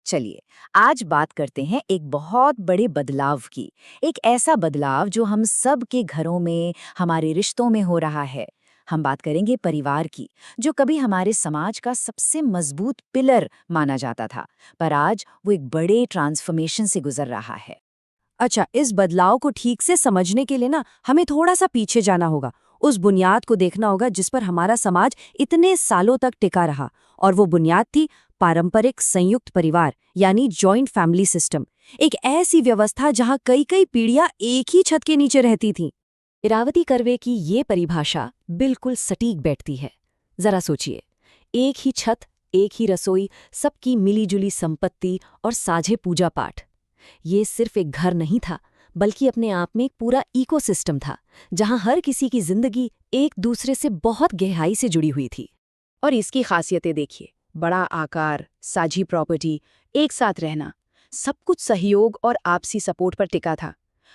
चलिए, आज बात करते हैं एक बहुत बड़े बदलाव की। एक ऐसा बदलाव जो हम सब के घरों में, हमारे रिश्तों में हो रहा है। हम बात करेंगे परिवार की, जो कभी हमारे समाज का सबसे मजबूत पिलर माना जाता था, पर आज वो एक बड़े ट्रांसफॉर्मेशन से गुजर रहा है। अच्छा, इस बदलाव को ठीक से समझने के लिए ना हमें थोड़ा सा पीछे जाना होगा। उस बुनियाद को देखना होगा जिस पर हमारा समाज इतने सालों तक टिका रहा। और वो बुनियाद थी पारंपरिक संयुक्त परिवार, यानी जॉइंट फैमिली सिस्टम। एक ऐसी व्यवस्था जहां कई कई पीढ़ियां एक ही छत के नीचे रहती थीं। इरावती कर्वे की ये परिभाषा बिल्कुल सटीक बैठती है। जरा सोचिए, एक ही छत, एक ही रसोई, सबकी मिलीजुली संपत्ति और साझे पूजा पाठ। ये सिर्फ एक घर नहीं था, बल्कि अपने आप में एक पूरा इकोसिस्टम था, जहां हर किसी की जिंदगी एक दूसरे से बहुत गहराई से जुड़ी हुई थी। और इसकी खासियतें देखिए, बड़ा आकार, साझी प्रॉपर्टी, एक साथ रहना, सब कुछ सहयोग और आपसी सपोर्ट पर टिका था।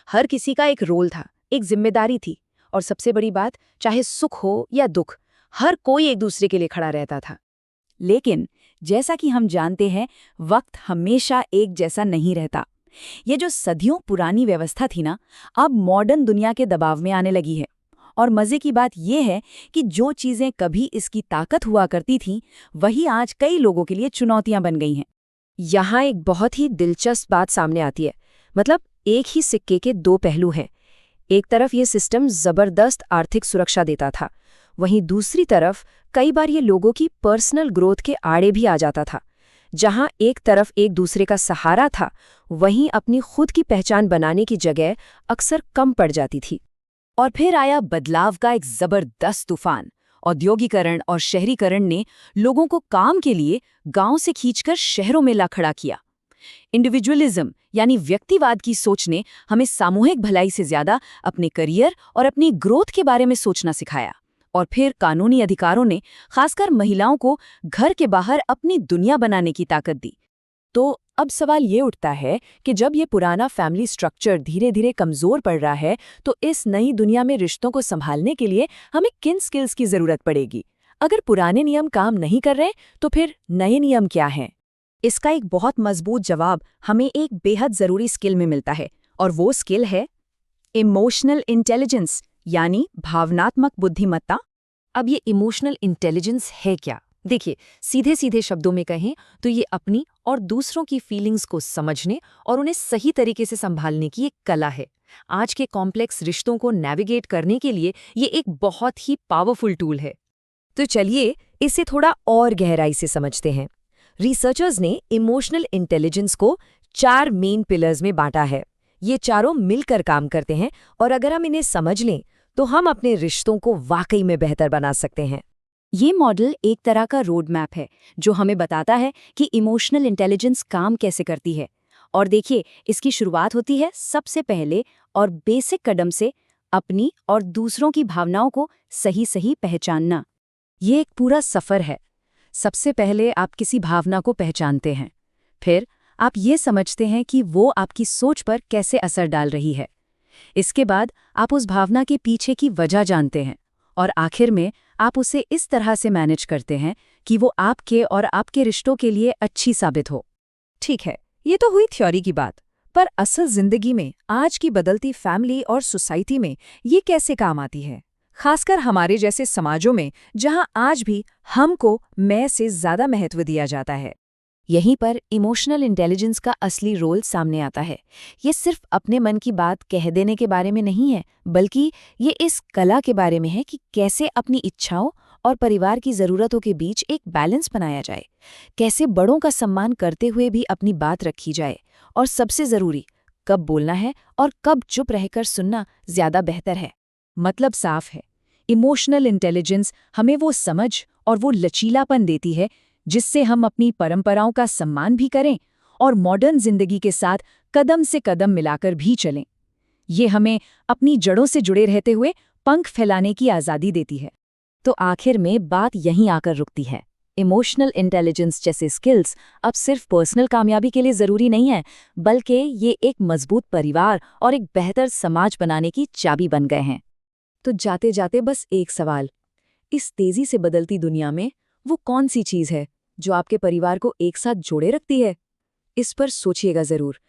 हर किसी का एक रोल था, एक जिम्मेदारी थी, और सबसे बड़ी बात, चाहे सुख हो या दुख, हर कोई एक दूसरे के लिए खड़ा रहता था। लेकिन जैसा कि हम जानते हैं, वक्त हमेशा एक जैसा नहीं रहता। ये जो सदियों पुरानी व्यवस्था थी ना, अब मॉडर्न दुनिया के दबाव में आने लगी है। और मजे की बात यह है कि जो चीजें कभी इसकी ताकत हुआ करती थीं, वही आज कई लोगों के लिए चुनौतियां बन गई हैं। यहाँ एक बहुत ही दिलचस्प बात सामने आती है। मतलब, एक ही सिक्के के दो पहलू हैं। एक तरफ ये सिस्टम जबरदस्त आर्थिक सुरक्षा देता था, वहीं दूसरी तरफ कई बार ये लोगों की पर्सनल ग्रोथ के आड़े भी आ जाता था। जहां एक तरफ एक दूसरे का सहारा था, वहीं अपनी खुद की पहचान बनाने की जगह अक्सर कम पड़ जाती थी। और फिर आया बदलाव का एक जबरदस्त तूफान। औद्योगिकरण और शहरीकरण ने लोगों को काम के लिए गांव से खींचकर शहरों में ला खड़ा किया। इंडिविजुअलिज्म यानी व्यक्तिवाद की सोच ने हमें सामूहिक भलाई से ज्यादा अपने करियर और अपनी ग्रोथ के बारे में सोचना सिखाया। और फिर कानूनी अधिकारों ने खासकर महिलाओं को घर के बाहर अपनी दुनिया बनाने की ताकत दी। तो अब सवाल ये उठता है कि जब ये पुराना फैमिली स्ट्रक्चर धीरे धीरे कमजोर पड़ रहा है, तो इस नई दुनिया में रिश्तों को संभालने के लिए हमें किन स्किल्स की जरूरत पड़ेगी? अगर पुराने नियम काम नहीं कर रहे, तो फिर नए नियम क्या हैं? इसका एक बहुत मजबूत जवाब हमें एक बेहद जरूरी स्किल में मिलता है, और वो स्किल है इमोशनल इंटेलिजेंस, यानी भावनात्मक बुद्धिमत्ता। अब ये इमोशनल इंटेलिजेंस है क्या? देखिए, सीधे सीधे शब्दों में कहें तो ये अपनी और दूसरों की फीलिंग्स को समझने और उन्हें सही तरीके से संभालने की एक कला है। आज के कॉम्प्लेक्स रिश्तों को नेविगेट करने के लिए ये एक बहुत ही पावरफुल टूल है। तो चलिए इसे थोड़ा और गहराई से समझते हैं। रिसर्चर्स ने इमोशनल इंटेलिजेंस को 4 मेन पिलर्स में बांटा है। ये चारों मिलकर काम करते हैं, और अगर हम इन्हें समझ लें तो हम अपने रिश्तों को वाकई में बेहतर बना सकते हैं। ये मॉडल एक तरह का रोड मैप है, जो हमें बताता है कि इमोशनल इंटेलिजेंस काम कैसे करती है। और देखिए, इसकी शुरुआत होती है सबसे पहले और बेसिक कदम से, अपनी और दूसरों की भावनाओं को सही सही पहचानना। ये एक पूरा सफ़र है। सबसे पहले आप किसी भावना को पहचानते हैं, फिर आप ये समझते हैं कि वो आपकी सोच पर कैसे असर डाल रही है। इसके बाद आप उस भावना के पीछे की वजह जानते हैं, और आखिर में आप उसे इस तरह से मैनेज करते हैं कि वो आपके और आपके रिश्तों के लिए अच्छी साबित हो। ठीक है, ये तो हुई थ्योरी की बात, पर असल जिंदगी में, आज की बदलती फैमिली और सोसाइटी में ये कैसे काम आती है? खासकर हमारे जैसे समाजों में, जहां आज भी हमको मैं से ज्यादा महत्व दिया जाता है। यहीं पर इमोशनल इंटेलिजेंस का असली रोल सामने आता है। ये सिर्फ अपने मन की बात कह देने के बारे में नहीं है, बल्कि ये इस कला के बारे में है कि कैसे अपनी इच्छाओं और परिवार की ज़रूरतों के बीच एक बैलेंस बनाया जाए, कैसे बड़ों का सम्मान करते हुए भी अपनी बात रखी जाए, और सबसे ज़रूरी, कब बोलना है और कब चुप रहकर सुनना ज़्यादा बेहतर है। मतलब साफ है, इमोशनल इंटेलिजेंस हमें वो समझ और वो लचीलापन देती है जिससे हम अपनी परंपराओं का सम्मान भी करें और मॉडर्न जिंदगी के साथ कदम से कदम मिलाकर भी चलें। ये हमें अपनी जड़ों से जुड़े रहते हुए पंख फैलाने की आज़ादी देती है। तो आखिर में बात यहीं आकर रुकती है। इमोशनल इंटेलिजेंस जैसे स्किल्स अब सिर्फ पर्सनल कामयाबी के लिए ज़रूरी नहीं है, बल्कि ये एक मजबूत परिवार और एक बेहतर समाज बनाने की चाबी बन गए हैं। तो जाते जाते बस एक सवाल, इस तेज़ी से बदलती दुनिया में वो कौन सी चीज़ है जो आपके परिवार को एक साथ जोड़े रखती है? इस पर सोचिएगा जरूर।